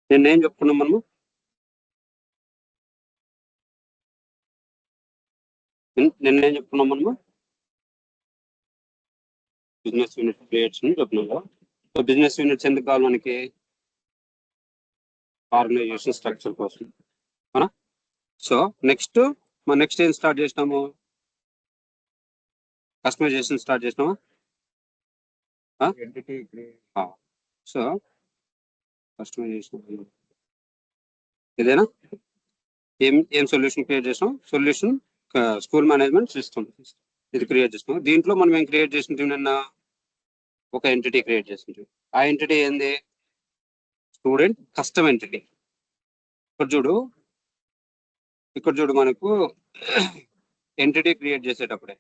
నిన్నేం చెప్పుకున్నాం మనము? నిన్నేం చెప్పుకున్నాం మనము? బిజినెస్ యూనిట్ క్రియేట్స్ అని చెప్తున్నాం కదా. సో బిజినెస్ యూనిట్స్ ఎందుకు కావాలి మనకి? ఆర్గనైజేషన్ స్ట్రక్చర్ కోసం. అవునా? సో నెక్స్ట్ ఏం స్టార్ట్ చేసినాము? కస్టమైజేషన్ స్టార్ట్ చేసినామా? సో కస్టమైజేషన్ ఇదేనా? ఏం సొల్యూషన్ క్రియేట్ చేసాం? సొల్యూషన్ స్కూల్ మేనేజ్మెంట్ సిస్టమ్ ఇది క్రియేట్ చేస్తాం. దీంట్లో మనం ఏం క్రియేట్ చేసింది? నిన్న ఒక ఎంటిటీ క్రియేట్ చేసింది. ఆ ఎంటిటీ ఏంది? Student custom entity. ఇక్కడ చూడు మనకు ఎంటిటీ క్రియేట్ చేసేటప్పుడే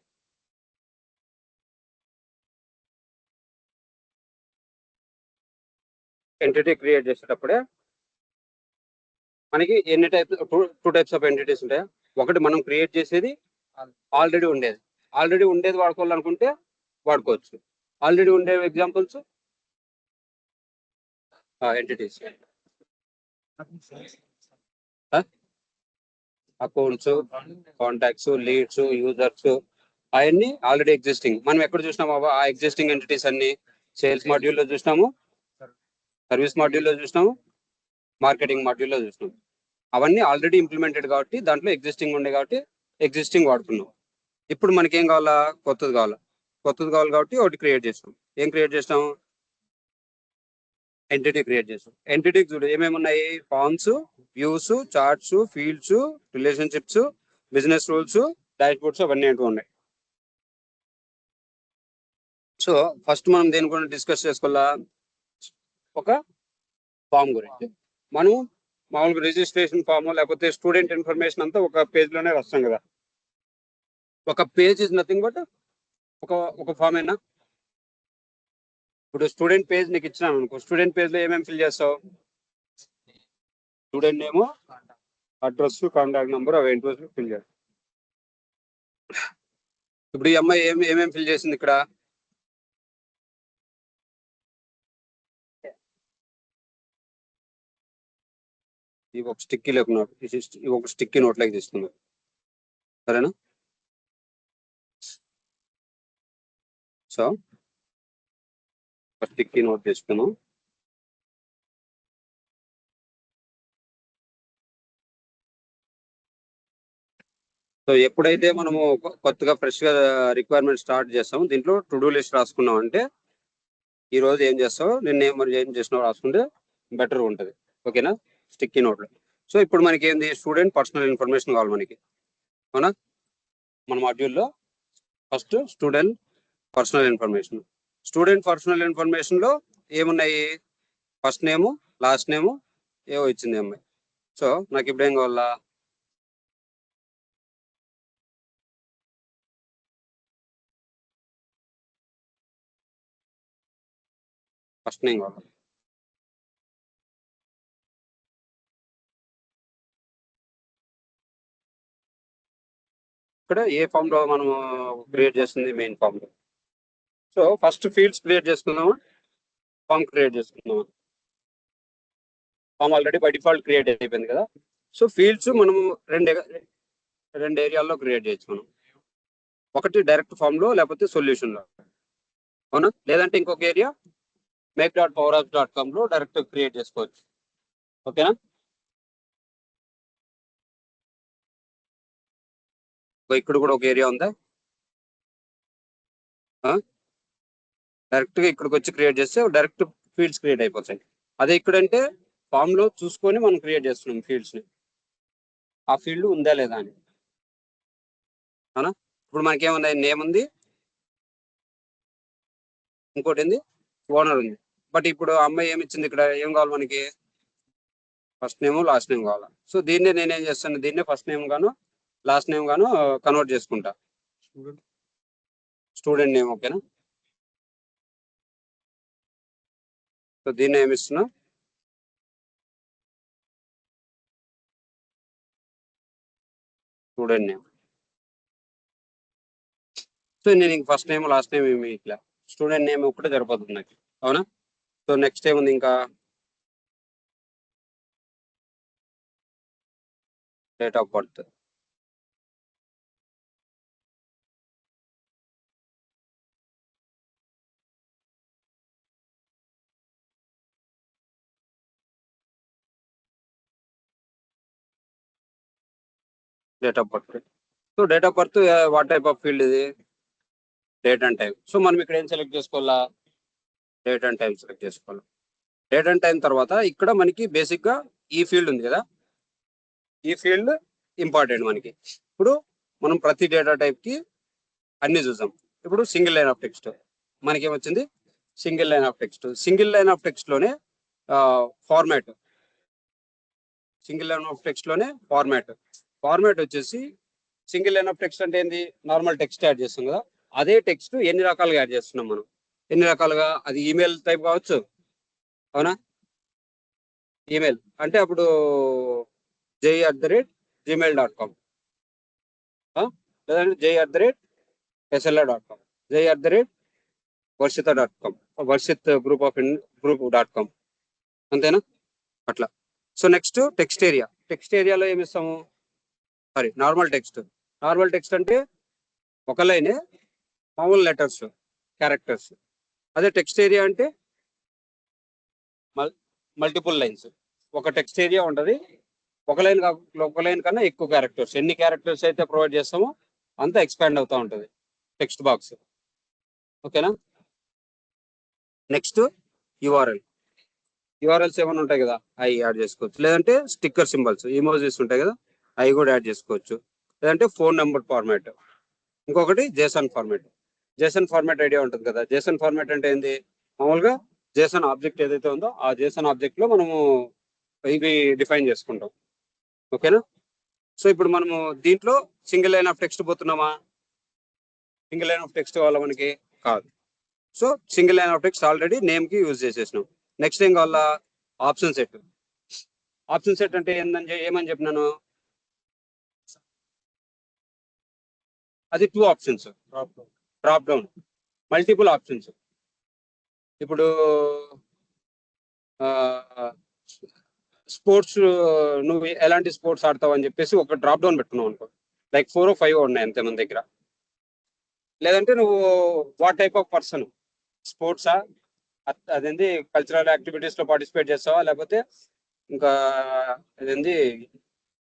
మనకి ఎన్ని types, two types of entities ఉంటాయి. ఒకటి మనం క్రియేట్ చేసేది, ఆల్రెడీ ఉండేది వాడుకోవాలనుకుంటే వాడుకోవచ్చు. ఆల్రెడీ ఉండే examples entities, accounts, contacts, leads, users, అవన్నీ ఆల్రెడీ ఎగ్జిస్టింగ్. మనం ఎక్కడ చూసినాము ఆ ఎగ్జిస్టింగ్ ఎంటిటీస్ అన్ని? సేల్స్ మాడ్యూల్లో చూసినాము, సర్వీస్ మాడ్యూల్లో చూసినాము, మార్కెటింగ్ మాడ్యూల్లో చూసినాము. అవన్నీ ఆల్రెడీ ఇంప్లిమెంటెడ్ కాబట్టి దాంట్లో ఎగ్జిస్టింగ్ ఉండే కాబట్టి ఎగ్జిస్టింగ్ వాడుకున్నాం. ఇప్పుడు మనకి ఏం కావాలా? కొత్తది కావాలి కాబట్టి ఒకటి క్రియేట్ చేస్తాం. ఏం క్రియేట్ చేస్తాం? ఎంటిటీ క్రియేట్ చేస్తాం. ఎంటిటీ చూడు ఏమేమి ఉన్నాయి? Forms, views, charts, fields, relationships, business rules, dashboards, అవన్నీ ఏంటో ఉన్నాయి. సో ఫస్ట్ మనం దేని గురించి డిస్కస్ చేసుకోవాలా? ఒక ఫామ్ గురించి. మనం మామూలుగా రిజిస్ట్రేషన్ ఫామ్ లేకపోతే స్టూడెంట్ ఇన్ఫర్మేషన్ అంతా ఒక పేజ్ లోనే వస్తాం కదా. ఒక పేజ్ ఇస్ నథింగ్ బట్ ఒక ఫామ్ అయినా. ఇప్పుడు స్టూడెంట్ పేజ్ నీకు ఇచ్చినాను అనుకో, స్టూడెంట్ పేజ్ లో ఏమేమి ఫిల్ చేస్తావు? Student name, address, contact number, అవి ఏంటో ఫిల్ చేస్తావు. ఇప్పుడు ఈ అమ్మాయి ఏమేమి ఫిల్ చేసింది ఇక్కడ? ఇవి ఒక స్టిక్కీ లేకున్నాడు, ఇవి ఒక స్టిక్కీ నోట్ లాగా తీసుకున్నాం. సరేనా? సో ఒక స్టిక్కీ నోట్ తీసుకున్నాం. సో ఎప్పుడైతే మనము కొత్తగా ఫ్రెష్ గా రిక్వైర్మెంట్ స్టార్ట్ చేస్తాము, దీంట్లో టు డూ లిస్ట్ రాసుకున్నాం అంటే ఈ రోజు ఏం చేస్తావు, నిన్న ఏం చేసినావు రాసుకుంటే బెటర్ ఉంటుంది. ఓకేనా? స్టిక్కీ నోట్లో. సో ఇప్పుడు మనకి ఏంది? స్టూడెంట్ పర్సనల్ ఇన్ఫర్మేషన్ కావాలి మనకి. అవునా? మన మాడ్యూల్లో ఫస్ట్ స్టూడెంట్ పర్సనల్ ఇన్ఫర్మేషన్ లో ఏమున్నాయి? ఫస్ట్ నేము, లాస్ట్ నేము, ఏవో ఇచ్చింది అమ్మాయి. సో నాకు ఇప్పుడు ఏం కావాలా? ఫస్ట్ నేమ్ కావాలి. ఇక్కడ ఏ ఫామ్ లో మనం క్రియేట్ చేస్తుంది? మెయిన్ ఫామ్ లో. సో ఫస్ట్ ఫీల్డ్స్ క్రియేట్ చేసుకుందామా, ఫామ్ క్రియేట్ చేసుకుందామా? Form already by default create అయిపోయింది కదా. సో ఫీల్డ్స్ మనము రెండు ఏరియాల్లో క్రియేట్ చేయొచ్చు మనం. ఒకటి డైరెక్ట్ ఫామ్ లో, లేకపోతే సొల్యూషన్ లో. అవునా? లేదంటే ఇంకొక ఏరియా make.powerapps.com లో డైరెక్ట్ క్రియేట్ చేసుకోవచ్చు. ఓకేనా? ఇక్కడ కూడా ఒక ఏరియా ఉందా? డైరెక్ట్ గా ఇక్కడికి వచ్చి క్రియేట్ చేస్తే డైరెక్ట్ ఫీల్డ్స్ క్రియేట్ అయిపోతాయి. అదే ఇక్కడంటే ఫామ్ లో చూసుకొని మనం క్రియేట్ చేస్తున్నాం ఫీల్డ్స్ ని, ఆ ఫీల్డ్ ఉందా లేదా అని. అవునా? ఇప్పుడు మనకేముంది? నేమ్ ఉంది, ఇంకోటి ఏంది? ఓనర్ ఉంది. బట్ ఇప్పుడు అమ్మాయి ఏమి ఇచ్చింది? ఇక్కడ ఏం కావాలి మనకి? ఫస్ట్ నేమ్, లాస్ట్ నేమ్ కావాలి. సో దీన్నే నేనేం చేస్తాను, దీన్నే ఫస్ట్ నేమ్ గాను లాస్ట్ నేమ్ గాను కన్వర్ట్ చేసుకుంటా. Student name. ఓకేనా? సో దీన్ని ఏమి ఇస్తున్నా, స్టూడెంట్ నేమ్. సో నేను ఫస్ట్ నేమ్ లాస్ట్ నేమ్ ఏమి ఇట్లా స్టూడెంట్ నేమ్ ఒకటే సరిపోతుంది నాకు. అవునా? సో నెక్స్ట్ ఏముంది ఇంకా, date of birth. Date of birth. So date of birth what type of field ఇది? Date and time. సో మనం ఇక్కడ ఏం సెలెక్ట్ చేసుకోవాలా? డేట్ అండ్ టైం సెలెక్ట్ చేసుకోవాలి. డేట్ అండ్ టైం తర్వాత ఇక్కడ మనకి బేసిక్ గా ఈ ఫీల్డ్ ఉంది కదా, ఈ ఫీల్డ్ ఇంపార్టెంట్ మనకి. ఇప్పుడు మనం ప్రతి డేటా టైప్ కి అన్ని చూసాం. ఇప్పుడు సింగిల్ లైన్ ఆఫ్ టెక్స్ట్ మనకి ఏమొచ్చింది? Single line of text. Single line of text లోనే format. Single line of text లోనే ఫార్మాట్ వచ్చేసి సింగిల్ లైన్ ఆఫ్ టెక్స్ట్ అంటే ఏంది? నార్మల్ టెక్స్ట్ యాడ్ చేస్తాం కదా, అదే టెక్స్ట్ ఎన్ని రకాలుగా యాడ్ చేస్తున్నాం మనం. ఎన్ని రకాలుగా? అది ఈమెయిల్ టైప్ కావచ్చు. అవునా? ఈమెయిల్ అంటే అప్పుడు jay@gmail.com, లేదంటే jay@sla.com, jay@వర్షిత.com, వర్షిత్ గ్రూప్.com, అంతేనా? అట్లా. So next text area. Text ఏరియాలో ఏమి ఇస్తాము? సారీ, నార్మల్ టెక్స్ట్ అంటే ఒక లైనే మామూలు లెటర్స్, క్యారెక్టర్స్. అదే టెక్స్ట్ ఏరియా అంటే మల్టిపుల్ లైన్స్. ఒక టెక్స్ట్ ఏరియా ఉంటుంది, ఒక లైన్ కన్నా ఎక్కువ క్యారెక్టర్స్. ఎన్ని క్యారెక్టర్స్ అయితే ప్రొవైడ్ చేస్తామో అంతా ఎక్స్పాండ్ అవుతూ ఉంటుంది టెక్స్ట్ బాక్స్. ఓకేనా? నెక్స్ట్ యూఆర్ఎల్స్ ఏమైనా ఉంటాయి కదా, అవి యాడ్ చేసుకోవచ్చు. లేదంటే స్టిక్కర్ సింబల్స్, ఇమోజీస్ ఉంటాయి కదా, అవి కూడా యాడ్ చేసుకోవచ్చు. లేదంటే ఫోన్ నెంబర్ ఫార్మాట్. ఇంకొకటి జేసన్ ఫార్మాట్ ఐడియా ఉంటుంది కదా. జేసన్ ఫార్మాట్ అంటే ఏంది? మామూలుగా జేసన్ ఆబ్జెక్ట్ ఏదైతే ఉందో ఆ జేసన్ ఆబ్జెక్ట్ లో మనము ఇవి డిఫైన్ చేసుకుంటాం. ఓకేనా? సో ఇప్పుడు మనము దీంట్లో సింగిల్ లైన్ ఆఫ్ టెక్స్ట్ పోతున్నామా? సింగిల్ లైన్ ఆఫ్ టెక్స్ట్ కావాలా మనకి? కాదు. So single line of text already name కి యూజ్ చేసేసినాం. నెక్స్ట్ ఏం కావాలా? ఆప్షన్ సెట్ అంటే ఏమని చెప్పినాను? అది 2 options, drop down, multiple options. ఇప్పుడు స్పోర్ట్స్, నువ్వు ఎలాంటి స్పోర్ట్స్ ఆడతావు అని చెప్పేసి ఒక డ్రాప్ డౌన్ పెట్టుకున్నావు అనుకో, లైక్ 4 or 5 ఉన్నాయి అంతే మన దగ్గర. లేదంటే నువ్వు వాట్ టైప్ ఆఫ్ పర్సన్, స్పోర్ట్సా, అదేంది కల్చరల్ యాక్టివిటీస్ లో పార్టిసిపేట్ చేస్తావా, లేకపోతే ఇంకా అదేంది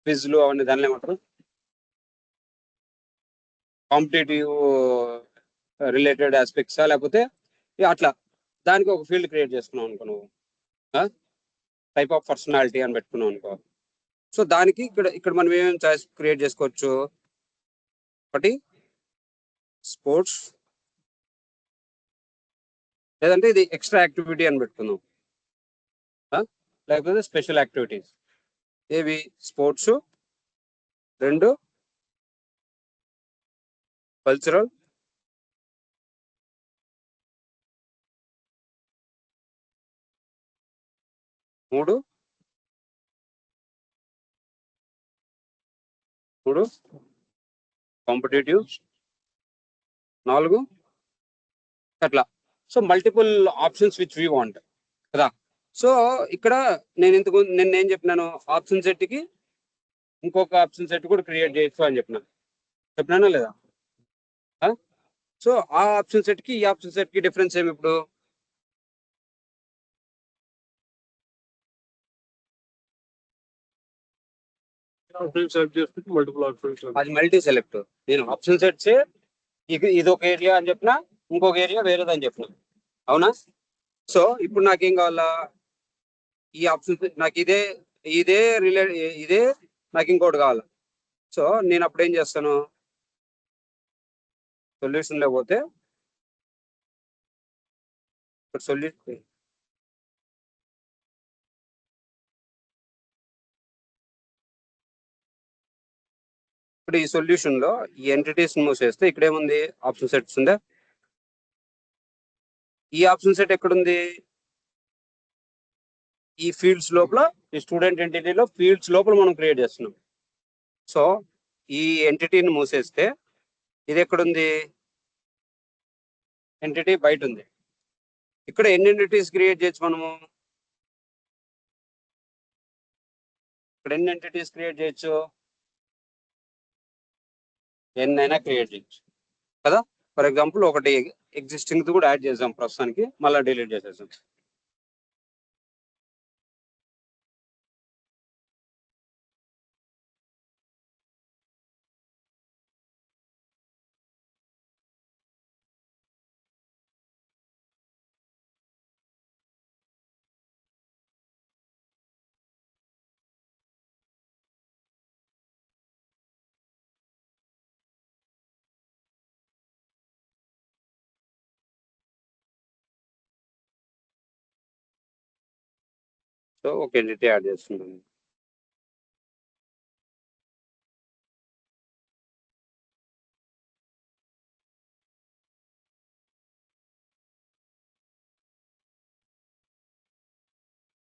క్విజ్లు అవన్నీ దానిలో ఏమంటారు, కాంపిటేటివ్ రిలేటెడ్ ఆస్పెక్ట్సా, లేకపోతే అట్లా దానికి ఒక ఫీల్డ్ క్రియేట్ చేసుకున్నావు అనుకో నువ్వు, టైప్ ఆఫ్ పర్సనాలిటీ అని పెట్టుకున్నావు అనుకో. సో దానికి ఇక్కడ మనం ఏమేమి చాయిస్ క్రియేట్ చేసుకోవచ్చు? ఒకటి స్పోర్ట్స్, లేదంటే ఇది ఎక్స్ట్రా యాక్టివిటీ అని పెట్టుకుందాం, లేకపోతే స్పెషల్ యాక్టివిటీస్. ఏవి? స్పోర్ట్స్, 2 కల్చరల్, 3 కాంపిటేటివ్, 4 అట్లా. So multiple options which we want కదా. సో ఇక్కడ నేను ఏం చెప్పినాను? ఆప్షన్ సెట్ కి ఇంకొక ఆప్షన్ సెట్ కూడా క్రియేట్ చేయొచ్చు అని చెప్పినానా లేదా? సో ఆ ఆప్షన్ సెట్ కి ఈ ఆప్షన్ సెట్ కి డిఫరెన్స్ ఏమి? ఇప్పుడు అది మల్టీ సెలెక్ట్. నేను ఆప్షన్ సెట్స్ ఇది ఒక ఏరియా అని చెప్పిన, ఇంకొక ఏరియా వేరేదని చెప్పిన. అవునా? సో ఇప్పుడు నాకేం కావాలా? ఈ ఆప్షన్ నాకు ఇదే ఇదే నాకు ఇంకోటి కావాలి. సో నేను అప్పుడు ఏం చేస్తాను? సొల్యూషన్ లేకపోతే సొల్యూషన్, ఇప్పుడు ఈ సొల్యూషన్ లో ఈ ఎంటిటీస్ మూవ్ చేస్తే ఇక్కడ ఏముంది? ఆప్షన్ సెట్స్ ఉందా? ఈ ఆప్షన్ సెట్ ఎక్కడుంది? ఈ ఫీల్డ్స్ లోపల, ఈ స్టూడెంట్ ఎంటిటీలో ఫీల్డ్స్ లోపల మనం క్రియేట్ చేస్తున్నాం. సో ఈ ఎంటిటీని మూసేస్తే ఇది ఎక్కడుంది? ఎంటిటీ బయట ఉంది. ఇక్కడ ఎన్ని ఎంటిటీస్ క్రియేట్ చేయొచ్చు మనము? ఇక్కడ ఎన్ని ఎంటిటీస్ క్రియేట్ చేయొచ్చు? ఎన్నైనా క్రియేట్ చేయొచ్చు కదా. ఫర్ ఎగ్జాంపుల్ ఒకటి ఎగ్జిస్టింగ్ కూడా యాడ్ చేద్దాం ప్రస్తుతానికి, మళ్ళీ డిలీట్ చేసేసాం. సో ఒక ఎంటిటీ యాడ్ చేస్తున్నాం.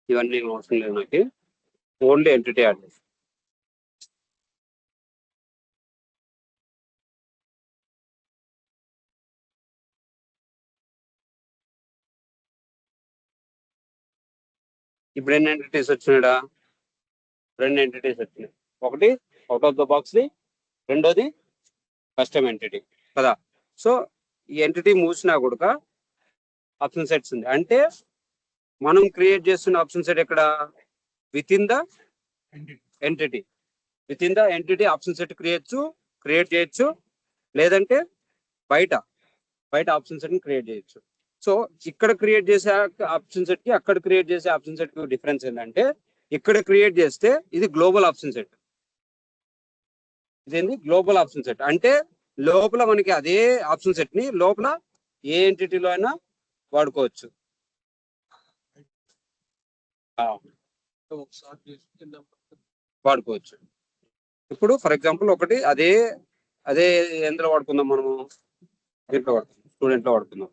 ఇవన్నీ అవసరం లేదు నాకు, ఓన్లీ ఎంటిటీ యాడ్ చేస్తాం. ఇప్పుడు ఎన్ని ఎంటిటీస్ వచ్చినాడా? 2 ఎంటిటీస్ వచ్చినాయి. ఒకటి out of the box the, రెండోది కస్టమ్ ఎంటిటీ కదా. సో ఈ ఎంటిటీ మూసినా కూడా ఆప్షన్ సెట్స్ ఉంది. అంటే మనం క్రియేట్ చేస్తున్న ఆప్షన్ సెట్ ఎక్కడ? With in the entity. With in the entity option set create చేయొచ్చు, లేదంటే బయట ఆప్షన్ సెట్ ని క్రియేట్ చేయొచ్చు. సో ఇక్కడ క్రియేట్ చేసే ఆప్షన్ సెట్ కి, అక్కడ క్రియేట్ చేసే ఆప్షన్ సెట్ కి డిఫరెన్స్ ఏంటంటే, ఇక్కడ క్రియేట్ చేస్తే ఇది గ్లోబల్ ఆప్షన్ సెట్. ఇదేంది? Global option set. అంటే లోపల మనకి అదే ఆప్షన్ సెట్ ని లోపల ఏ ఎంటిటీలో అయినా వాడుకోవచ్చు. వాడుకోవచ్చు. ఇప్పుడు ఫర్ ఎగ్జాంపుల్ ఒకటి అదే ఎందులో వాడుకుందాం మనము? దీంట్లో వాడుకుందాం, స్టూడెంట్ లో వాడుకుందాం.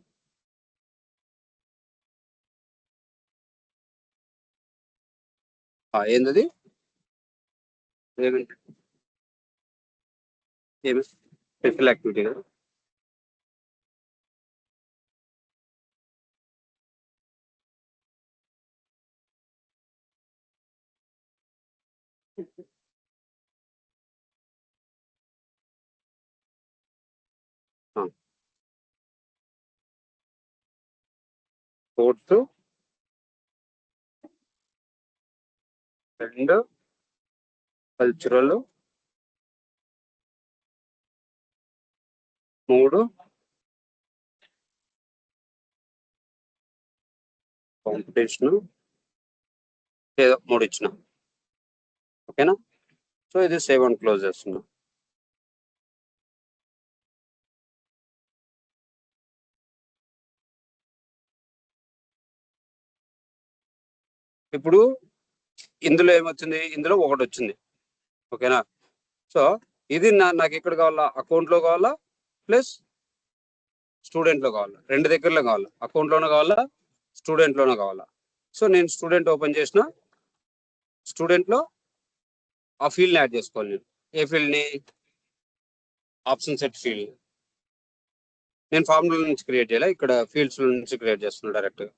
ఏందది? ఏమి స్పెషల్ యాక్టివిటీ కదా. స్పోర్ట్స్ 2, కల్చరల్ 3, కాంపిటీషన్ ఏదో 3 ఇచ్చిన. ఓకేనా. సో ఇది సేవ్ అండ్ క్లోజ్ చేస్తున్నా. ఇప్పుడు ఇందులో ఏమొచ్చింది? ఇందులో 1 వచ్చింది. ఓకేనా. సో ఇది నాకు ఎక్కడ కావాలా? అకౌంట్ లో కావాలా, ప్లస్ స్టూడెంట్ లో కావాలా? 2 దగ్గరలో కావాలా? అకౌంట్ లోనే కావాలా, స్టూడెంట్ లోనే కావాలా? సో నేను స్టూడెంట్ ఓపెన్ చేసిన, స్టూడెంట్ లో ఆ ఫీల్డ్ యాడ్ చేసుకోవాలి నేను. ఏ ఫీల్డ్ ని? Option set field. నేను ఫార్ములా నుంచి క్రియేట్ చేయాలి, ఇక్కడ ఫీల్డ్స్ నుంచి క్రియేట్ చేస్తున్నా డైరెక్ట్ గా.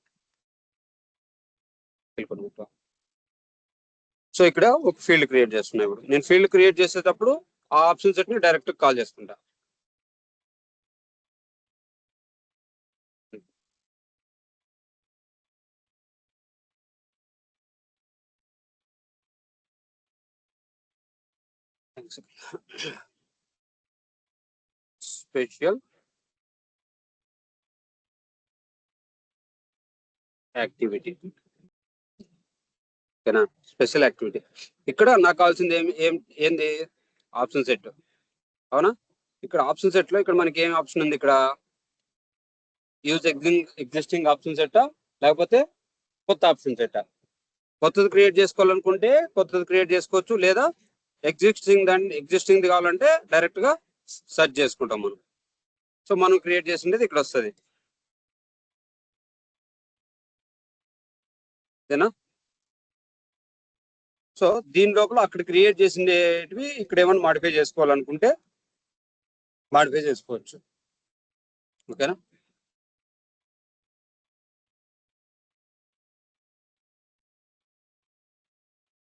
సో ఇక్కడ ఒక ఫీల్డ్ క్రియేట్ చేస్తున్నా. ఇప్పుడు నేను ఫీల్డ్ క్రియేట్ చేసేటప్పుడు ఆ ఆప్షన్ సెట్ ని డైరెక్ట్ కాల్ చేసుకుంటా. Special activity. ఓకేనా. Special activity. ఇక్కడ నాకు కావాల్సింది ఏంది? Option set. అవునా. ఇక్కడ ఆప్షన్ సెట్ లో ఇక్కడ మనకి ఏం ఆప్షన్ ఉంది? ఇక్కడ యూజ్ ఎగ్జిస్టింగ్ ఆప్షన్ సెట్, లేకపోతే కొత్త ఆప్షన్ సెట్. కొత్తది క్రియేట్ చేసుకోవాలనుకుంటే కొత్తది క్రియేట్ చేసుకోవచ్చు, లేదా ఎగ్జిస్టింగ్ కావాలంటే డైరెక్ట్ గా సెర్చ్ చేసుకుంటాం మనం. సో మనం క్రియేట్ చేసింది ఇక్కడ వస్తుంది. ఓకేనా? సో దీని లోపల అక్కడ క్రియేట్ చేసినవి ఇక్కడ ఏమైనా మాడిఫై చేసుకోవాలనుకుంటే మాడిఫై చేసుకోవచ్చు. ఓకేనా?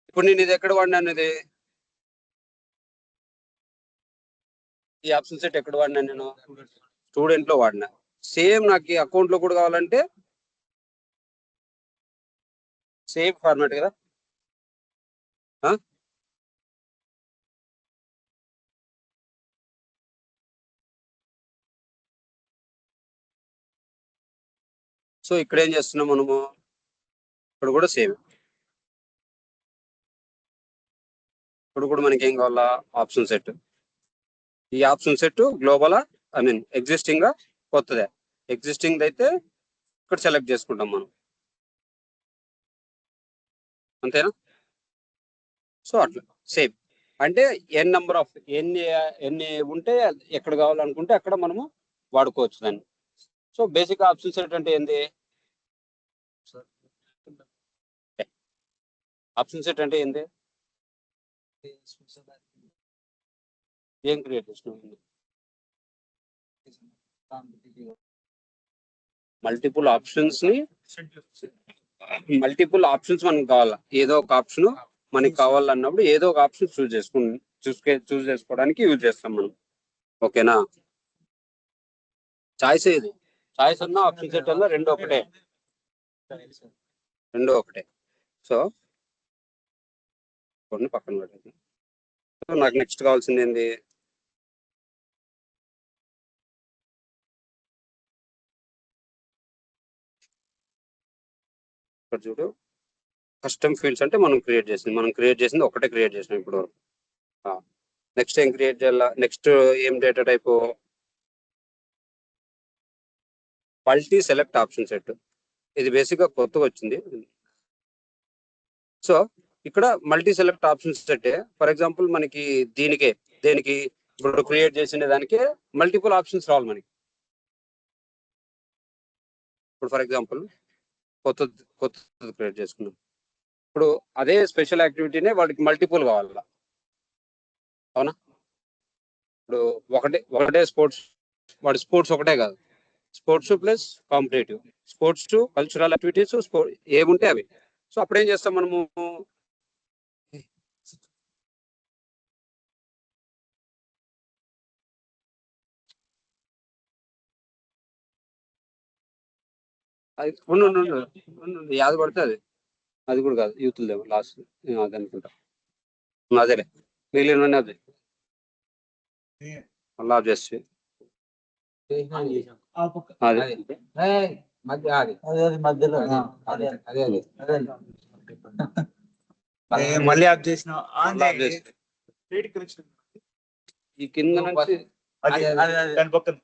ఇప్పుడు నేను ఇది ఎక్కడ వాడినాను, ఇది ఈ ఆప్షన్ సెట్ ఎక్కడ వాడినా నేను స్టూడెంట్ లో వాడినా. సేమ్ నాకు ఈ అకౌంట్ లో కూడా కావాలంటే సేమ్ ఫార్మాట్ కదా. సో ఇక్కడ ఏం చేస్తున్నాం మనము, ఇక్కడ కూడా సేమ్. ఇప్పుడు కూడా మనకి ఏం కావాలా, ఆప్షన్ సెట్. ఈ option set global I mean existing గా కొత్తదే. ఎగ్జిస్టింగ్ అయితే ఇక్కడ సెలెక్ట్ చేసుకుంటాం మనం, అంతేనా? సో అట్లా సేమ్ అంటే ఎన్ నెంబర్ ఆఫ్ ఎన్ని ఉంటే ఎక్కడ కావాలనుకుంటే అక్కడ మనము వాడుకోవచ్చు దాన్ని. సో బేసిక్ ఆప్షన్ సెట్ అంటే ఏంది, ఆప్షన్ సెట్ అంటే ఏంది, ఏం క్రియేట్ చేసినావు? మల్టిపుల్ ఆప్షన్స్ మనకు కావాలా, ఏదో ఒక ఆప్షన్ మనకి కావాలన్నప్పుడు ఏదో ఒక ఆప్షన్ చూస్ చేసుకోవడానికి యూజ్ చేస్తాం మనం. ఓకేనా? చాయిస్ ఏది, చాయిస్ అన్నా ఆప్షన్ సెట్ అన్నా రెండు ఒకటే. సో కొన్ని పక్కన పెట్టండి. సో నాకు నెక్స్ట్ కావాల్సింది ఏంది, ఇక్కడ చూడు కస్టమ్ ఫీల్డ్స్ అంటే మనం క్రియేట్ చేసింది ఒకటే క్రియేట్ చేసినాం ఇప్పుడు. నెక్స్ట్ ఏం క్రియేట్ చేయాలా, నెక్స్ట్ ఏం data type, multi select option set. ఇది బేసిక్ గా కొత్తగా వచ్చింది. సో ఇక్కడ multi select option set, for example మనకి దేనికి ఇప్పుడు క్రియేట్ చేసిన దానికి మల్టిపుల్ ఆప్షన్స్ రావాలి మనకి. ఇప్పుడు ఫర్ ఎగ్జాంపుల్ కొత్త క్రియేట్ చేసుకున్నాం, ఇప్పుడు అదే స్పెషల్ యాక్టివిటీనే వాడికి మల్టిపుల్ కావాలా, అవునా? ఇప్పుడు ఒకటే స్పోర్ట్స్, వాడి స్పోర్ట్స్ ఒకటే కాదు, sports plus competitive, sports cultural activities, ఏముంటే అవి. సో అప్పుడు ఏం చేస్తాం మనము, అది యాది పడితే అది కూడా కాదు, యూత్ లేవు లాస్ట్ అది అనుకుంటా. అదేలే మిగిలిన అదే మళ్ళీ ఆఫ్ చేసి మళ్ళీ ఆఫ్ చేసిన ఈ కింద నుంచి దాని పక్కన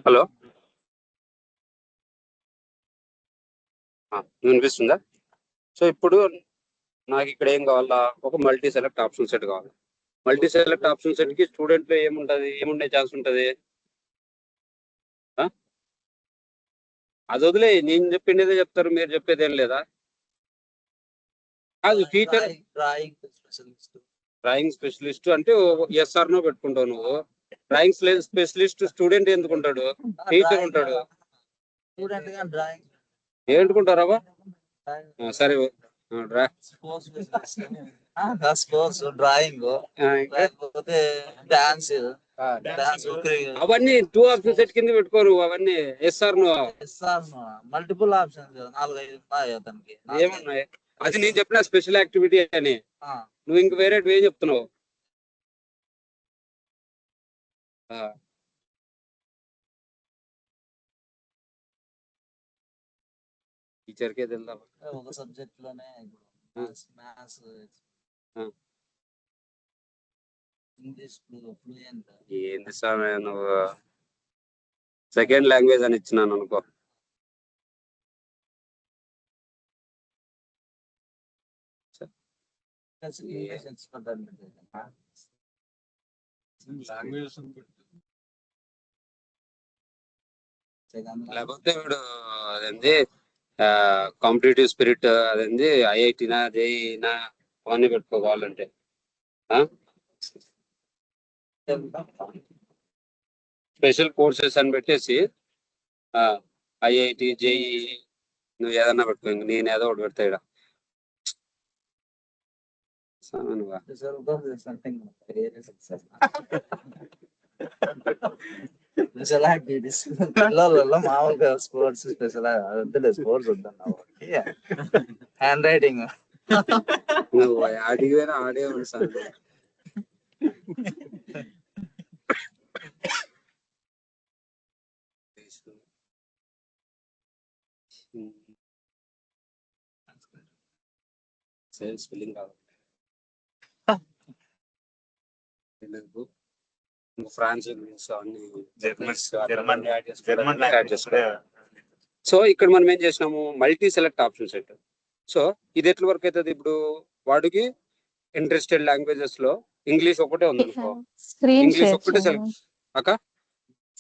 హలో వినిపిస్తుందా? సో ఇప్పుడు నాకు ఇక్కడ ఏం కావాలా, ఒక మల్టీ సెలెక్ట్ ఆప్షన్ సెట్ కావాలి. మల్టీ సెలెక్ట్ ఆప్షన్ సెట్ కి స్టూడెంట్ లో ఏముండే ఛాన్స్ ఉంటది, అది వదిలే నేను చెప్పిండేదే చెప్తారు, మీరు చెప్పేది ఏం లేదా? కాదు teacher drawing specialist. Drawing specialist అంటే ఎస్ఆర్ నో పెట్టుకుంటావు నువ్వు. డ్రాయింగ్ స్పెషలిస్ట్ స్టూడెంట్ ఎందుకుంటాడు? టీచర్ ఉంటాడు. స్టూడెంట్ గా డ్రాయింగ్ ఏంటుకుంటారా? సరే స్పోర్ట్స్, డ్రాయింగ్, లేకపోతే డాన్స్. అవన్నీ 2 ఆప్షన్ సెట్ కింద పెట్టుకోరు. అవన్నీ ఎస్ఆర్ నో. మల్టిపుల్ ఆప్షన్స్ 4-5 ఉన్నాయి అతనికి. ఏమన్నాయి? అది నేను చెప్పిన స్పెషల్ యాక్టివిటీ అని. నువ్వు ఇంక వేరే ఏం చెప్తున్నావు? టీచర్కే తెలుదా? ఒక సబ్జెక్ట్ లోనే మ్యాథ్స్, ఇంగ్లీష్ ఫ్లూయెంట్. ఏంది సార్ నువ్వు సెకండ్ లాంగ్వేజ్ అని ఇచ్చినాను అనుకో. లేకపోతే వీడు అదేంది కాంపిటేటివ్ స్పిరిట్, అదేంది ఐఐటీనా జేఈనా అవన్నీ పెట్టుకోవాలంటే స్పెషల్ కోర్సెస్ అని పెట్టేసి ఐఐటి జేఈ నువ్వు ఏదన్నా పెట్టుకో. నేను ఏదో ఒకటి పెడతా ఇక్కడ. స్పెషల్ యాక్టివిటీస్ పిల్లలలో మామూలుగా స్పోర్ట్స్ స్పెషల్ వద్దులే, స్పోర్ట్స్ వద్దన్నా. హ్యాండ్ రైటింగ్ నువ్వు అడిగిపోయినా ఆడే సార్. స్పెల్లింగ్ కావాలి. ఫ్రాన్స్, సో ఇక్కడ మనం ఏం చేసినాము? Multi select option set. So ఇది ఎట్ల వరకు అవుతుంది? ఇప్పుడు వాడికి ఇంట్రెస్టెడ్ లాంగ్వేజెస్ లో ఇంగ్లీష్ ఒకటే ఉంది అనుకో, ఇంగ్లీష్ ఒకటే సెలెక్ట్. అక్క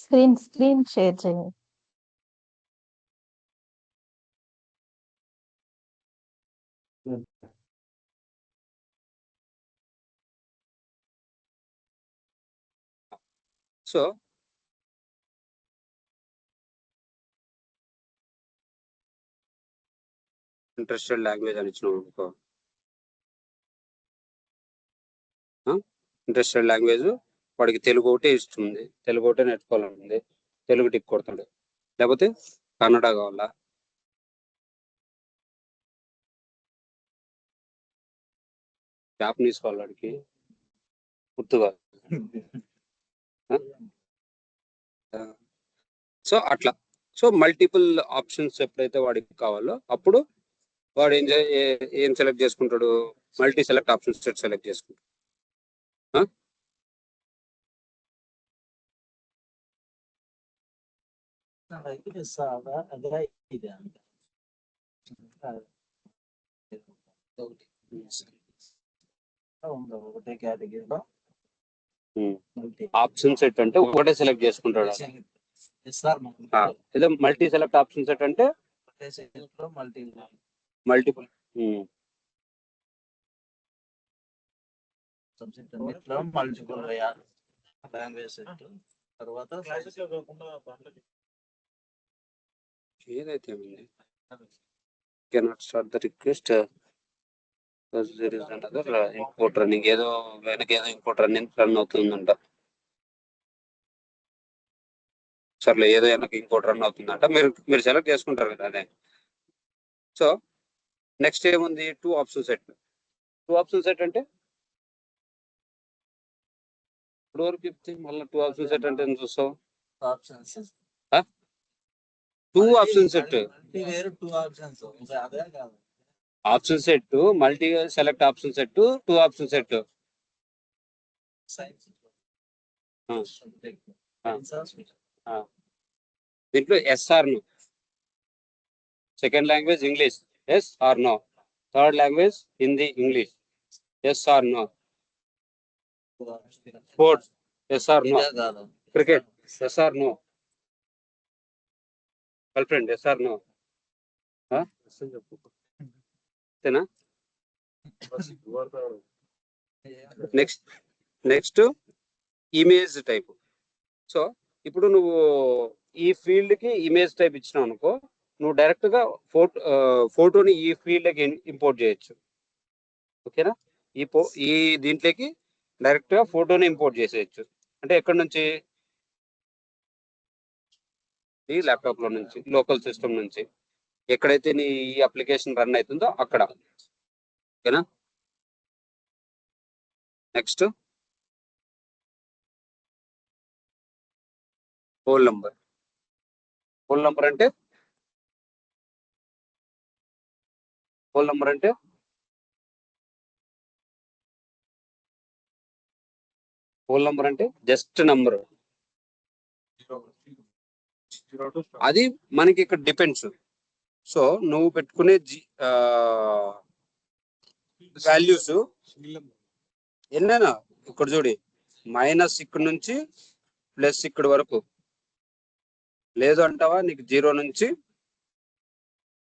స్క్రీన్ షేర్ చేయండి. సో ఇంట్రెస్టెడ్ లాంగ్వేజ్ అని ఇచ్చినాం అనుకో, ఇంట్రెస్టెడ్ లాంగ్వేజ్ వాడికి తెలుగు ఒకటే ఇస్తుంది, తెలుగు ఒకటే నేర్చుకోవాలనుంది, తెలుగు టిక్ కొడతాడు. లేకపోతే కన్నడ కావాలా, జాపనీస్ కావాలి వాడికి, గుర్తుగా. సో అట్లా. సో మల్టిపుల్ ఆప్షన్స్ ఎప్పుడైతే వాడికి కావాలో అప్పుడు వాడు ఏం సెలెక్ట్ చేసుకుంటాడు? Multi select option set select చేసుకుంటాడు. ఒకటే కేటగిరీలో ఆప్షన్ సెట్ అంటే ఒకటే సెలెక్ట్ చేసుకుంటాడు. ఏదో మల్టీ సెలెక్ట్ ఆప్షన్ సెట్ అంటే మల్టిపుల్ సబ్జెక్ట్ అన్నిట్లో మల్టిపుల్ లాంగ్వేజ్ సెట్. తర్వాత ఏదైతే cannot start the request import running, ఏదో వెనక ఏదో ఇంపోర్ట్ రన్నింగ్ రన్ అవుతుందంట. సర్లే, ఏదో వెనక ఇంకోటి రన్ అవుతుందంట. మీరు సెలెక్ట్ చేసుకుంటారు కదా అదే. సో నెక్స్ట్ ఏముంది? 2 ఆప్షన్ సెట్. 2 ఆప్షన్ సెట్ అంటే ఇప్పుడు వరకు చెప్తే మళ్ళీ 2 ఆప్షన్ సెట్ అంటే చూస్తావు. 2 option set, option set, multi select option set, 2 option set. దీంట్లో S R no. Second language English, S R no. Third language Hindi English, S R no. Sports, S R no. Cricket, S R no. Girlfriend, S R no. అంతేనా? Next image type. So ఇప్పుడు నువ్వు ఈ field కి image type ఇచ్చినావు అనుకో, నువ్వు direct గా ఫోటోని ఈ ఫీల్డ్ కి ఇంపోర్ట్ చేయొచ్చు. ఓకేనా? ఈ దీంట్లోకి డైరెక్ట్ గా ఫోటోని ఇంపోర్ట్ చేసేయచ్చు. అంటే ఎక్కడి నుంచి? ఈ ల్యాప్టాప్ లో నుంచి, లోకల్ సిస్టమ్ నుంచి, ఎక్కడైతే నీ ఈ అప్లికేషన్ రన్ అవుతుందో అక్కడ. ఓకేనా? Next whole number. Whole number అంటే జస్ట్ నంబర్. అది మనకి ఇక్కడ డిపెండ్స్. సో నువ్వు పెట్టుకునే వాల్యూస్ ఎన్నైనా ఇక్కడ చూడి, మైనస్ ఇక్కడ నుంచి ప్లస్ ఇక్కడ వరకు. లేదు అంటావా నీకు 0 నుంచి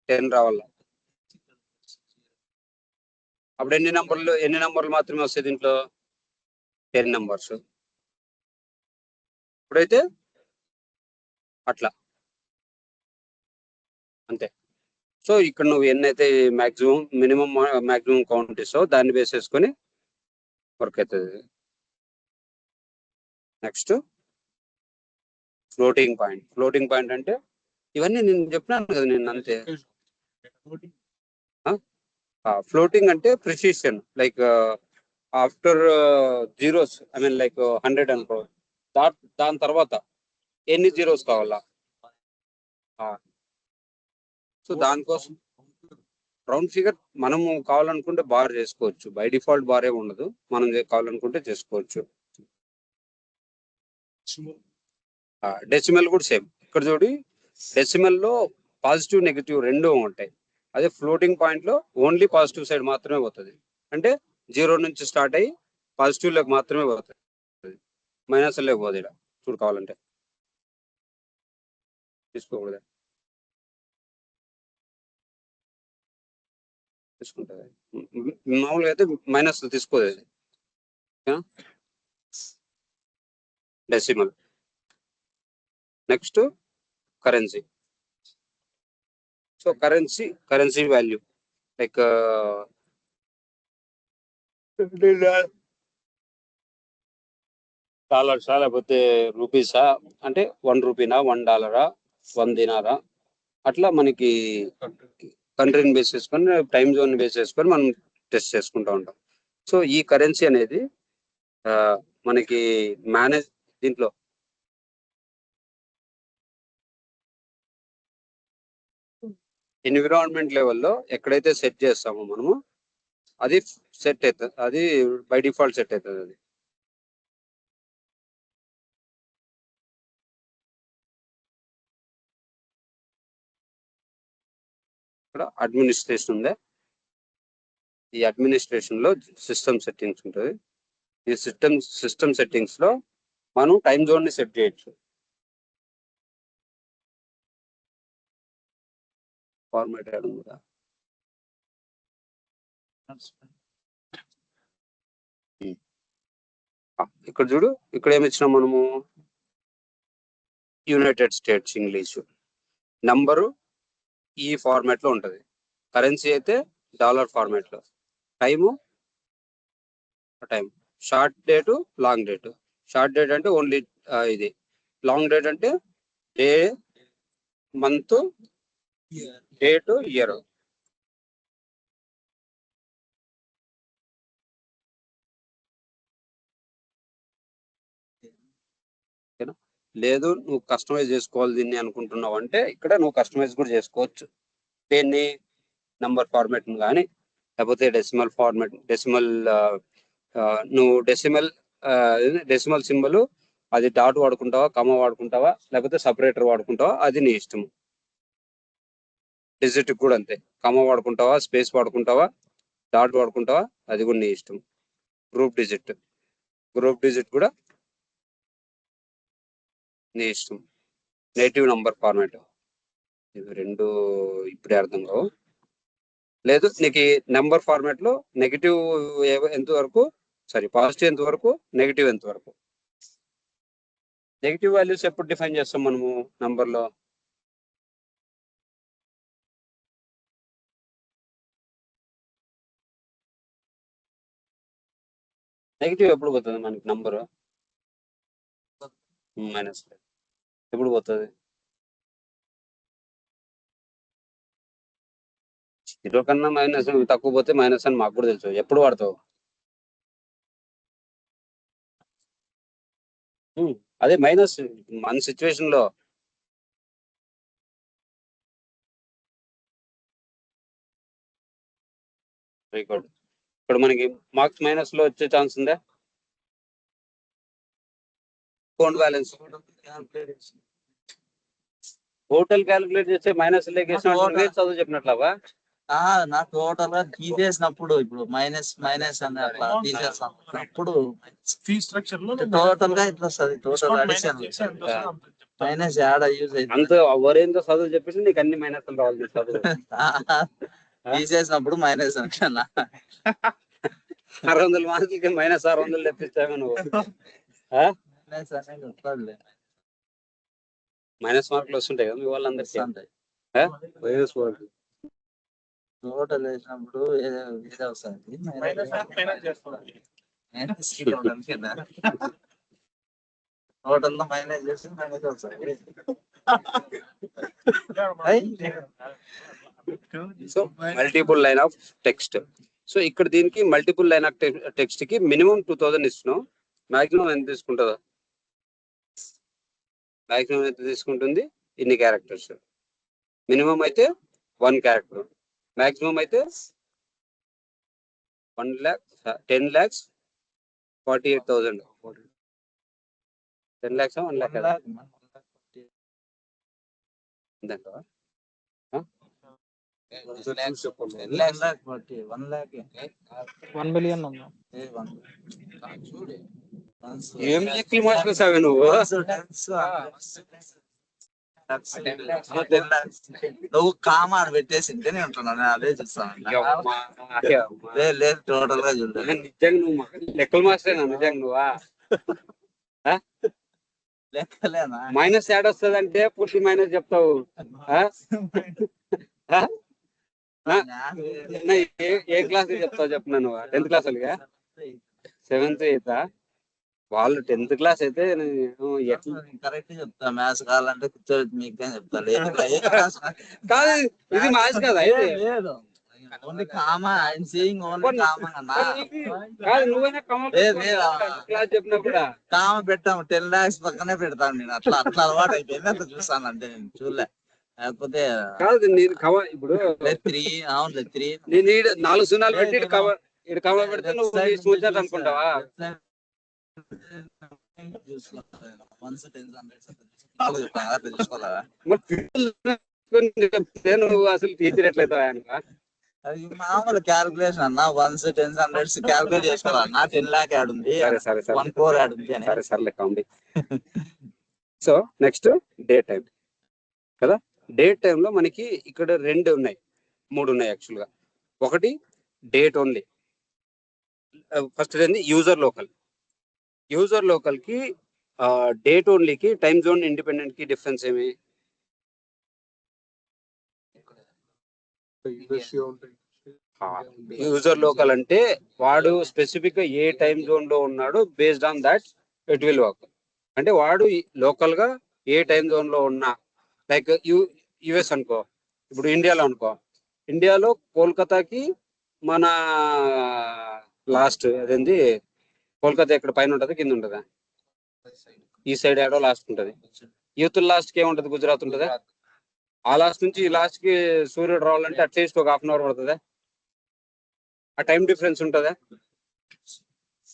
10 రావాల. అప్పుడు ఎన్ని నంబర్లు మాత్రమే వస్తాయి దీంట్లో? 10 నంబర్స్. ఇప్పుడైతే అట్లా అంతే. సో ఇక్కడ నువ్వు ఎన్నైతే మినిమం కౌంట్ ఇస్తావు దాన్ని బేస్ చేసుకొని వర్క్ అవుతుంది. నెక్స్ట్ ఫ్లోటింగ్ పాయింట్ అంటే ఇవన్నీ నేను చెప్పినాను కదా నేను, అంతే. ఫ్లోటింగ్ అంటే precision, like after zeros, I mean like 100 అనుకో, దాని తర్వాత ఎన్ని జీరోస్ కావాలా. సో దానికోసం రౌండ్ ఫిగర్ మనం కావాలనుకుంటే బార్ చేసుకోవచ్చు. బై డిఫాల్ట్ బారే ఉండదు, మనం కావాలనుకుంటే చేసుకోవచ్చు. డెసిమల్ కూడా సేమ్. ఇక్కడ చూడి, డెసిమల్ లో పాజిటివ్ నెగిటివ్ రెండు ఉంటాయి. అదే ఫ్లోటింగ్ పాయింట్ లో ఓన్లీ పాజిటివ్ సైడ్ మాత్రమే పోతుంది. అంటే 0 నుంచి స్టార్ట్ అయ్యి పాజిటివ్ లోకి మాత్రమే పోతుంది, మైనస్ లేకపోతే పోదు. ఇక్కడ చూడు, కావాలంటే తీసుకోకూడదు, తీసుకుంటుంది. మామూలుగా అయితే మైనస్ తీసుకోదు. Decimal. Next currency. So currency value like డాలర్సా లేకపోతే రూపీసా, అంటే 1 రూపీనా, $1, 1 దినారా, అట్లా మనకి కంట్రీని బేస్ చేసుకొని, టైం జోన్ బేస్ చేసుకొని మనం టెస్ట్ చేసుకుంటూ ఉంటాం. సో ఈ కరెన్సీ అనేది మనకి మేనేజ్ దీంట్లో ఎన్విరాన్మెంట్ లెవెల్లో ఎక్కడైతే సెట్ చేస్తామో మనము, అది సెట్ అవుతుంది, అది బై డిఫాల్ట్ సెట్ అవుతుంది. అది ఇక్కడ అడ్మినిస్ట్రేషన్ ఉందే, ఈ అడ్మినిస్ట్రేషన్ లో సిస్టమ్ సెట్టింగ్స్ ఉంటుంది. ఈ సిస్టమ్ సెట్టింగ్స్ లో మనం టైం జోన్ ని సెట్ చేయొచ్చు. ఫార్మాట్ కూడా ఇక్కడ చూడు, ఇక్కడ ఏమి ఇచ్చినాం మనము? United states English. నంబరు ఈ ఫార్మాట్ లో ఉంటది. కరెన్సీ అయితే డాలర్ ఫార్మాట్ లో. Time short date, long date. Short date అంటే ఓన్లీ ఇది. లాంగ్ డేట్ అంటే డే, మంత్, డేట్, ఇయర్. లేదు నువ్వు కస్టమైజ్ చేసుకోవాలి దీన్ని అనుకుంటున్నావు అంటే ఇక్కడ నువ్వు కస్టమైజ్ కూడా చేసుకోవచ్చు. దీన్ని నంబర్ ఫార్మాట్ కానీ, లేకపోతే నువ్వు డెసిమల్ సింబల్ అది డాట్ వాడుకుంటావా, కమ వాడుకుంటావా, లేకపోతే సపరేటర్ వాడుకుంటావా, అది నీ ఇష్టం. డిజిట్ కూడా అంతే, కమ వాడుకుంటావా, స్పేస్ వాడుకుంటావా, డాట్ వాడుకుంటావా, అది కూడా నీ ఇష్టం. గ్రూప్ డిజిట్ కూడా నీ ఇష్టం. నేటివ్ నంబర్ ఫార్మాట్, ఇవి రెండు ఇప్పుడే అర్థం కావు. లేదు నీకు నెంబర్ ఫార్మాట్ లో నెగిటివ్ ఎంత వరకు, సారీ పాజిటివ్ ఎంత వరకు, నెగిటివ్ ఎంత వరకు. నెగిటివ్ వాల్యూస్ ఎప్పుడు డిఫైన్ చేస్తాం మనము నంబర్ లో? నెగిటివ్ ఎప్పుడు పోతుంది మనకి నంబరు? మైనస్ ఎప్పుడు పోతుంది? 0 కన్నా మైనస్ తక్కువ పోతే మైనస్ అని మాకు కూడా తెలుసు. ఎప్పుడు వాడతావు? అదే మైనస్ మన సిచ్యువేషన్ లో. Very good. ఇప్పుడు మనకి మార్క్స్ మైనస్ లో వచ్చే ఛాన్స్ ఉందా? అకౌంట్ బ్యాలెన్స్ టోటల్ క్యాలిక్యులేట్ చేస్తే మైనస్ లేకేసిన చదువు చెప్పినట్లవా? నా టోటల్ గా తీసేసినప్పుడు ఇప్పుడు మైనస్ మైనస్ అని అట్లా తీసేసినప్పుడు ఫీ స్ట్రక్చర్ లో టోటల్ గా ఇట్లా వస్తుంది. Total addition minus add use అయితే అంత ఎవరేందో చదువు చెప్పేసి నీకు అన్ని మైనస్ రావాలి చదువు. తీసేసినప్పుడు మైనస్ అంటున్నా. 600 మార్కులకి మైనస్ 600 తెప్పిస్తావు నువ్వు. మైనస్ అనేది వస్తుందిలే. మైనస్ మార్కులు వస్తుంటాయి కదా మీ వాళ్ళందరికీ. ఉంటాయి. మైనస్ మార్కులు టోటల్ వేసినప్పుడు ఏదో వస్తుంది. టోటల్ లో మైనస్ చేసి మైనస్ వస్తుంది. So multiple line of text. So ఇక్కడ దీనికి మల్టిపుల్ లైన్ ఆఫ్ టెక్స్ట్ కి మినిమం 2000 ఇస్తున్నాం. మాక్సిమం ఎంత తీసుకుంటుందా? మాక్సిమం ఎంత తీసుకుంటుంది? ఇన్ని క్యారెక్టర్స్. మినిమం అయితే 1 క్యారెక్టర్, మాక్సిమం అయితే 10,48,000. 10 lakhs 1 lakh ఎంతంటావా? 1 billion. ఏం లెక్కలు మార్చుకొస్తావే నువ్వు? నువ్వు కామాడ పెట్టేసింటే నేను ఉంటున్నాను. అదే చూస్తాను. లేదు టోటల్ గా చూడలేదు. నిజంగా నువ్వు లెక్కలు మాస్టరేనా? నిజంగా నువ్వా? లెక్కలేనా? మైనస్ యాడ్ వస్తుంది అంటే పూర్తి మైనస్ చెప్తావు. ఏ క్లాస్ చెప్తావు చెప్పు. నువ్వు 10th క్లాస్ వాళ్ళగా? 7th 8th వాళ్ళు 10th క్లాస్ అయితే కరెక్ట్ చెప్తా. మ్యాథ్స్ కావాలంటే కూర్చోబెట్టి మీకు చెప్తా. కాదు ఇది మ్యాథ్స్ కదా. లేదు only comma. I'm seeing only common అన్నా. కాదు నువ్వైనా క్లాస్ చెప్పినప్పుడు కామ పెట్టాము 10 lakhs పక్కనే పెడతాను నేను. అట్లా అలవాటు అయిపోయింది. అట్లా చూస్తాను అంటే నేను చూడలే. లేకపోతే కాదు నేను ఇప్పుడు 3 అవును 3 నేను 4 సున్నాలు పెట్టి ఇటు కవర్ పెడితే నువ్వు చూసాను అనుకుంటావా? నువ్వు అసలు టీచర్ ఎట్లయితావా? అది మామూలు క్యాల్కులేషన్ అన్న. 1s 10s 100s క్యాల్కులేట్ చేసుకోవాలన్నా. 10 lakh యాడ్ ఉంది, 1 crore యాడ్ ఉంది అని. సరే కాండి. సో నెక్స్ట్ డే టైం కదా. డే టైమ్ లో మనకి ఇక్కడ 3 ఉన్నాయి యాక్చువల్ గా. ఒకటి డేట్ ఓన్లీ. ఫస్ట్ ఏంది యూజర్ లోకల్. యూజర్ లోకల్ కి డేట్ ఓన్లీకి టైమ్ జోన్ ఇండిపెండెంట్ కి డిఫరెన్స్ ఏమి? యూజర్ లోకల్ అంటే వాడు స్పెసిఫిక్ గా ఏ టైం జోన్ లో ఉన్నాడో based on that it will work. అంటే వాడు లోకల్ గా ఏ టైం జోన్ లో ఉన్నా, లైక్ యుఎస్ అనుకో, ఇప్పుడు ఇండియాలో అనుకో, ఇండియాలో కోల్కతాకి మన లాస్ట్ అదేంది కోల్కతా ఎక్కడ పైన ఉంటది కింద ఉంటదా? ఈ సైడ్ ఏడో లాస్ట్ ఉంటది. యూత్ లాస్ట్ కి ఏముంటది? గుజరాత్ ఉంటదా? ఆ లాస్ట్ నుంచి ఈ లాస్ట్ కి సూర్యుడు రావాలంటే అట్లీస్ట్ ఒక 1/2 hour పడుతుందా? ఆ టైం డిఫరెన్స్ ఉంటుందా?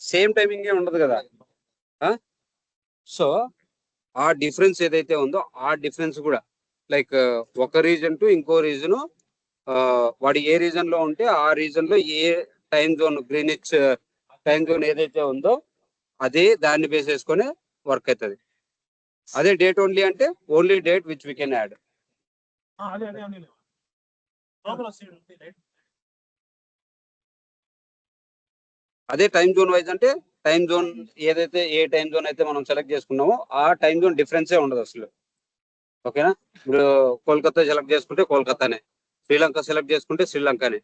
సేమ్ టైమింగ్ ఉండదు కదా. సో ఆ డిఫరెన్స్ ఏదైతే ఉందో ఆ డిఫరెన్స్ కూడా లైక్ ఒక రీజన్ టు ఇంకో రీజన్, వాడు ఏ రీజన్ లో ఉంటే ఆ రీజన్ లో ఏ time zone, Greenwich time zone ఏదైతే ఉందో అదే దాన్ని బేస్ చేసుకొని వర్క్ అవుతుంది. అదే డేట్ ఓన్లీ అంటే only date which we can add. అదే టైం జోన్ వైజ్ అంటే టైం జోన్ ఏదైతే ఏ టైం జోన్ అయితే మనం సెలెక్ట్ చేసుకున్నామో ఆ టైం జోన్ డిఫరెన్సే ఉండదు అసలు. ఓకేనా? ఇప్పుడు కోల్కతా సెలెక్ట్ చేసుకుంటే కోల్కతానే, శ్రీలంక సెలెక్ట్ చేసుకుంటే శ్రీలంకనే,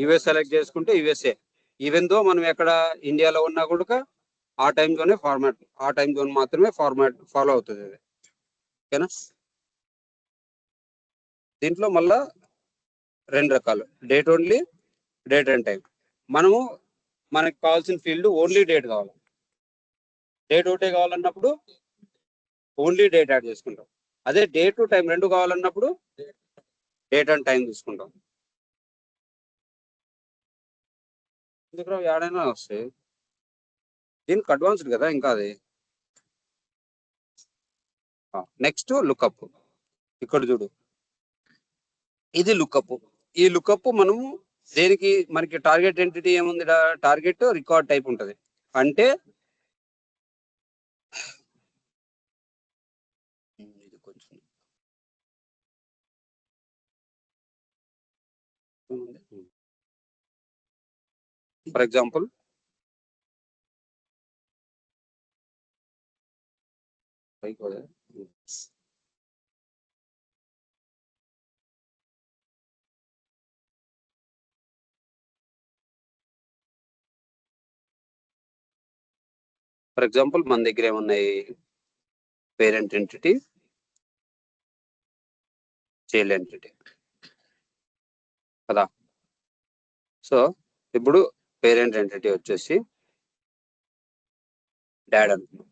యుఎస్ సెలెక్ట్ చేసుకుంటే యుఎస్ఏ. ఈవెన్ దో మనం ఎక్కడ ఇండియాలో ఉన్నా కూడా ఆ టైం జోనే ఫార్మాట్, ఆ టైం జోన్ మాత్రమే ఫార్మాట్ ఫాలో అవుతుంది అది. ఓకేనా? దీంట్లో మళ్ళా 2 రకాలు, date only, date and time. మనము మనకి కావాల్సిన ఫీల్డ్ ఓన్లీ డేట్ కావాలి. డేట్ ఒకటే కావాలన్నప్పుడు ఓన్లీ డేట్ యాడ్ చేసుకుంటాం. అదే డేట్ టైం 2 కావాలన్నప్పుడు డేట్ అండ్ టైం తీసుకుంటాం. ఎందుకు ఏడైనా వస్తాయి, దీనికి అడ్వాన్స్డ్ కదా ఇంకా అది. Next lookup. ఇక్కడ చూడు, ఇది లుకప్. ఈ లుకప్ మనము దేనికి, మనకి టార్గెట్ ఎంటిటీ ఏముంది, టార్గెట్ రికార్డ్ టైప్ ఉంటది. అంటే ఇది కొంచెం ఫర్ ఎగ్జాంపుల్ మన దగ్గర ఏమున్నాయి, పేరెంట్ ఎంటిటీ, చైల్డ్ ఎంటిటీ కదా. సో ఇప్పుడు పేరెంట్ ఎంటిటీ వచ్చేసి డాడ్ అనుకున్నాం,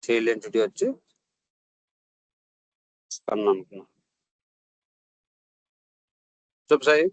చైల్డ్ ఎంటిటీ వచ్చి సన్ అనుకున్నాం. చెప్పు సాయి.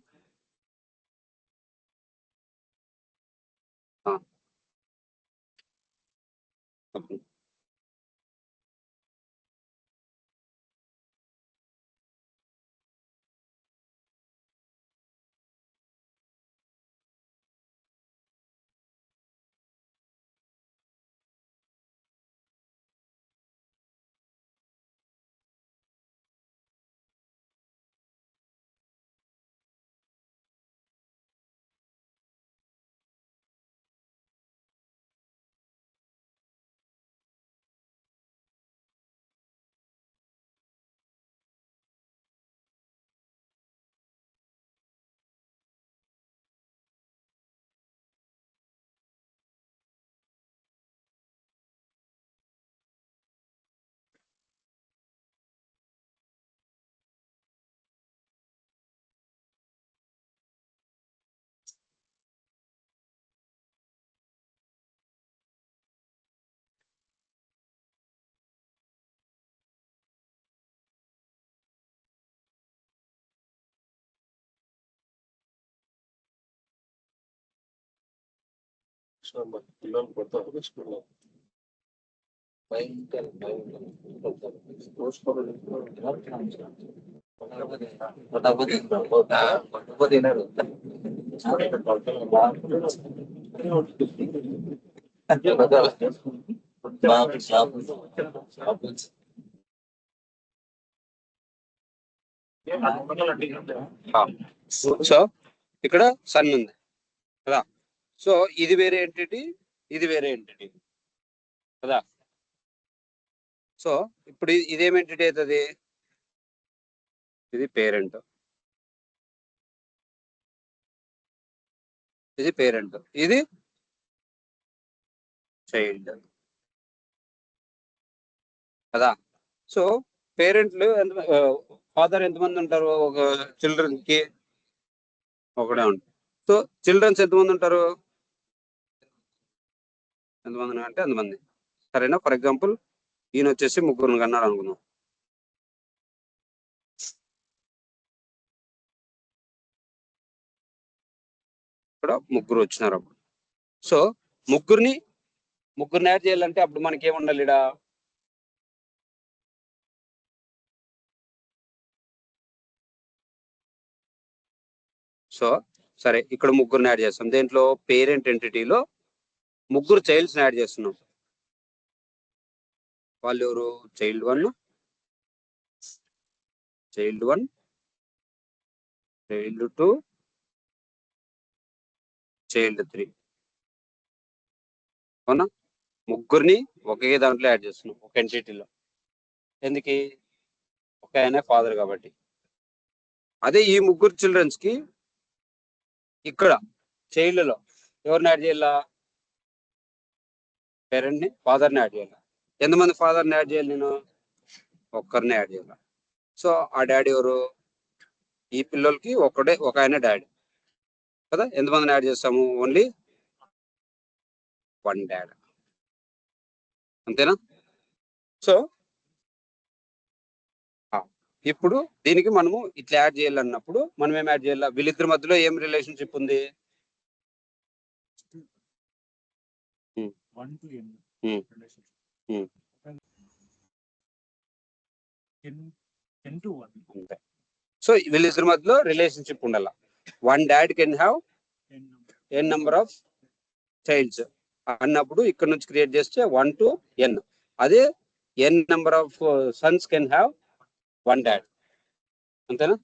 పిల్లలు కొడతారు స్కూల్లో. సో ఇక్కడ సన్ ఉంది కదా. సో ఇది వేరే ఎంటిటీ, ఇది వేరే ఎంటిటీ కదా. సో ఇప్పుడు ఇదేం ఎంటిటీ అవుతుంది, ఇది పేరెంట్, ఇది పేరెంట్, ఇది చైల్డ్ కదా. సో పేరెంట్లు ఫాదర్ ఎంతమంది ఉంటారు ఒక చిల్డ్రన్ కి, ఒకడే ఉంటారు. సో చిల్డ్రన్స్ ఎంతమంది ఉంటారు, ఎంతమంది అంటే అంతమంది. సరేనా? ఫర్ ఎగ్జాంపుల్ ఈయన వచ్చేసి 3 కన్నారు అనుకుందాం. ఇక్కడ 3 వచ్చినారు అప్పుడు. సో ముగ్గురిని యాడ్ చేయాలంటే అప్పుడు మనకి ఏముండాలి ఇక్కడ, సో సరే ఇక్కడ 3 యాడ్ చేస్తాం. దేంట్లో, పేరెంట్ ఎంటిటీలో 3 చైల్డ్స్ యాడ్ చేస్తున్నాం. వాళ్ళు ఎవరు, చైల్డ్ 1, చైల్డ్ 2, చైల్డ్ 3. అవునా? ముగ్గురిని ఒకే దాంట్లో యాడ్ చేస్తున్నాం ఒక ఎంటిటీలో. ఎందుకు? ఒక ఆయనే ఫాదర్ కాబట్టి. అదే ఈ ముగ్గురు చిల్డ్రన్స్ కి ఇక్కడ చైల్డ్ లో ఎవరిని యాడ్ చేయాలా? పేరెంట్ ని, ఫాదర్ ని యాడ్ చేయాలి. ఎంతమంది ఫాదర్ ని యాడ్ చేయాలి నేను? ఒక్కరిని యాడ్ చేయాలి. సో ఆ డాడీ ఎవరు? ఈ పిల్లలకి ఒక ఆయన డాడీ కదా. ఎంతమందిని యాడ్ చేస్తాము? Only 1 dad. అంతేనా? సో ఇప్పుడు దీనికి మనము ఇట్లా యాడ్ చేయాలన్నప్పుడు మనం ఏం యాడ్ చేయాలి? వీళ్ళిద్దరి మధ్యలో ఏం రిలేషన్షిప్ ఉంది? 1 to n relationship. 10 to 1. అంతే. సో వీళ్ళిద్దరి మధ్యలో రిలేషన్షిప్ ఉండాల. 1 dad can have n number of childs అన్నప్పుడు ఇక్కడ నుంచి క్రియేట్ చేస్తే 1 to n. అదే n number of Sons can have 1 dad. అంతేనా?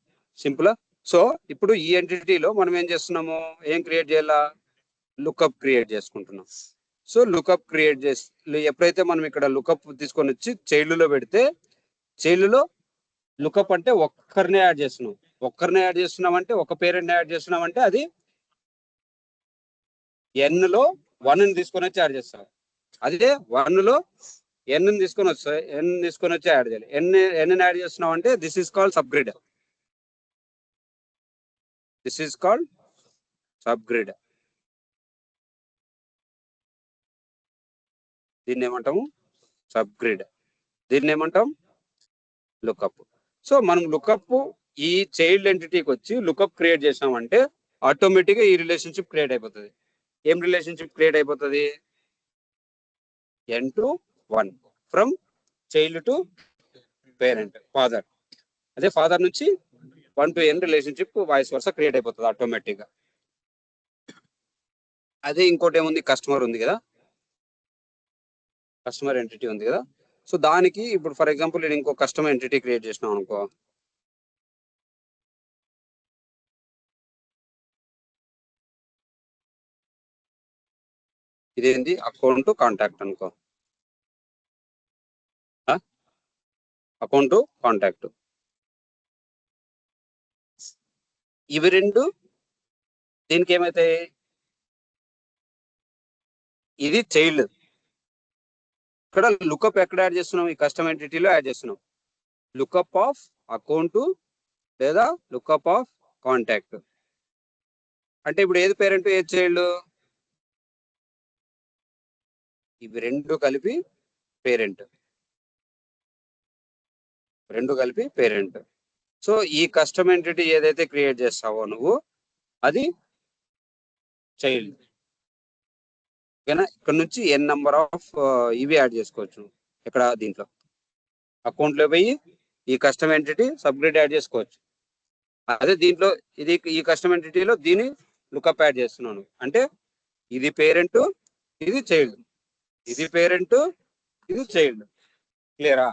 సింపుల్. సో ఇప్పుడు ఈ ఎంటిటీలో మనం ఏం చేస్తున్నాము? ఏం క్రియేట్ చేయాలా? లుకప్ క్రియేట్ చేసుకుంటున్నాం. సో లుకప్ క్రియేట్ చేసి ఎప్పుడైతే మనం ఇక్కడ లుకప్ తీసుకొని వచ్చి చైల్డ్ లో పెడితే, చైల్డ్ లో లుకప్ అంటే ఒక్కరినే యాడ్ చేస్తున్నాం. ఒక్కరినే యాడ్ చేస్తున్నాం అంటే ఒక పేరెంట్ యాడ్ చేస్తున్నాం అంటే అది n లో 1 ని తీసుకొని వచ్చి యాడ్ చేస్తాం. అదే 1 లో n ని తీసుకొని వస్తాయి, n తీసుకొని వచ్చి యాడ్ చేయాలి. n ని యాడ్ చేస్తున్నాం అంటే this is called subgrid. This is called subgrid. దీన్ని ఏమంటాము? సబ్గ్రిడ్. దీన్ని ఏమంటాం? లుకప్. సో మనం లుకప్ ఈ చైల్డ్ ఎంటిటీకి వచ్చి లుకప్ క్రియేట్ చేసామంటే ఆటోమేటిక్ గా ఈ రిలేషన్షిప్ క్రియేట్ అయిపోతుంది. ఏం రిలేషన్షిప్ క్రియేట్ అయిపోతుంది? n to 1 from child to parent, father. అదే ఫాదర్ నుంచి 1 to n relationship vice versa create అయిపోతుంది ఆటోమేటిక్ గా. అదే ఇంకోటి ఏముంది? కస్టమర్ ఉంది కదా, కస్టమర్ ఎంటిటీ ఉంది కదా. సో దానికి ఇప్పుడు ఫర్ ఎగ్జాంపుల్ నేను ఇంకో కస్టమర్ ఎంటిటీ క్రియేట్ చేసినాం అనుకో. ఇదేంది? అకౌంట్ కాంటాక్ట్ అనుకో. Account contact. ఇవి రెండు దీనికి ఏమైతాయి? ఇది చైల్డ్. ఇక్కడ లుకప్ ఎక్కడ యాడ్ చేస్తున్నాం? ఈ కస్టమర్ ఎంటిటీలో యాడ్ చేస్తున్నాం. లుకప్ ఆఫ్ అకౌంట్ లేదా లుకప్ ఆఫ్ కాంటాక్ట్. అంటే ఇప్పుడు ఏది పేరెంట్, ఏది చైల్డ్? ఇవి రెండు కలిపి పేరెంట్. రెండు కలిపి పేరెంట్. సో ఈ కస్టమర్ ఎంటిటీ ఏదైతే క్రియేట్ చేస్తావో నువ్వు, అది చైల్డ్. ఓకేనా? ఇక్కడ నుంచి n నెంబర్ ఆఫ్ ఇవి యాడ్ చేసుకోవచ్చు. ఇక్కడ దీంట్లో అకౌంట్ లో పోయి ఈ కస్టమర్ ఎంటిటీ సబ్గ్రిడ్ యాడ్ చేసుకోవచ్చు. అదే దీంట్లో ఇది ఈ కస్టమర్ ఎంటిటీలో దీని లుకప్ యాడ్ చేస్తున్నాను అంటే ఇది పేరెంట్, ఇది చైల్డ్. ఇది పేరెంట్, ఇది చైల్డ్. క్లియరా?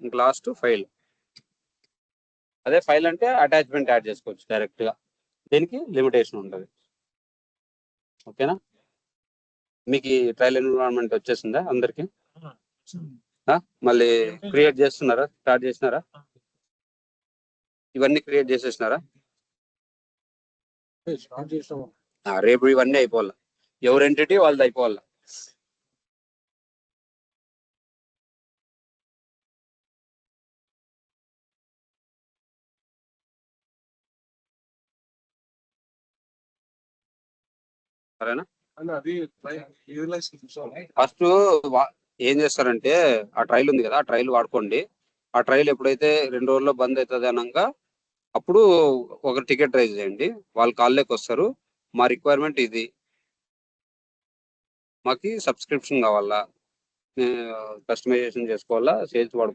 ఇంకా లాస్ట్ ఫైల్. అదే ఫైల్ అంటే అటాచ్మెంట్ యాడ్ చేసుకోవచ్చు డైరెక్ట్ గా. దీనికి లిమిటేషన్ ఉంటుంది. ఓకేనా? మీకు ఈ ట్రయల్ ఎన్విరాన్మెంట్ వచ్చేసిందా అందరికి? మళ్ళీ క్రియేట్ చేస్తున్నారా? స్టార్ట్ చేసినారా? ఇవన్నీ క్రియేట్ చేసేసినారా? రేపు ఇవన్నీ అయిపోవాలి. ఎవరి ఎంటిటీ వాళ్ళది అయిపోవాలి. సరేనా? ఫస్ట్ ఏం చేస్తారంటే ఆ ట్రైల్ ఉంది కదా, ఆ ట్రైల్ వాడుకోండి. ఆ ట్రైల్ ఎప్పుడైతే 2 రోజుల్లో బంద్ అవుతుంది అనగా అప్పుడు ఒక టికెట్ రైజ్ చేయండి. వాళ్ళు కాల్లోకి వస్తారు. మా రిక్వైర్మెంట్ ఇది, మాకు సబ్స్క్రిప్షన్ కావాలా, కస్టమైజేషన్ చేసుకోవాలా, సేల్స్ వాడుకో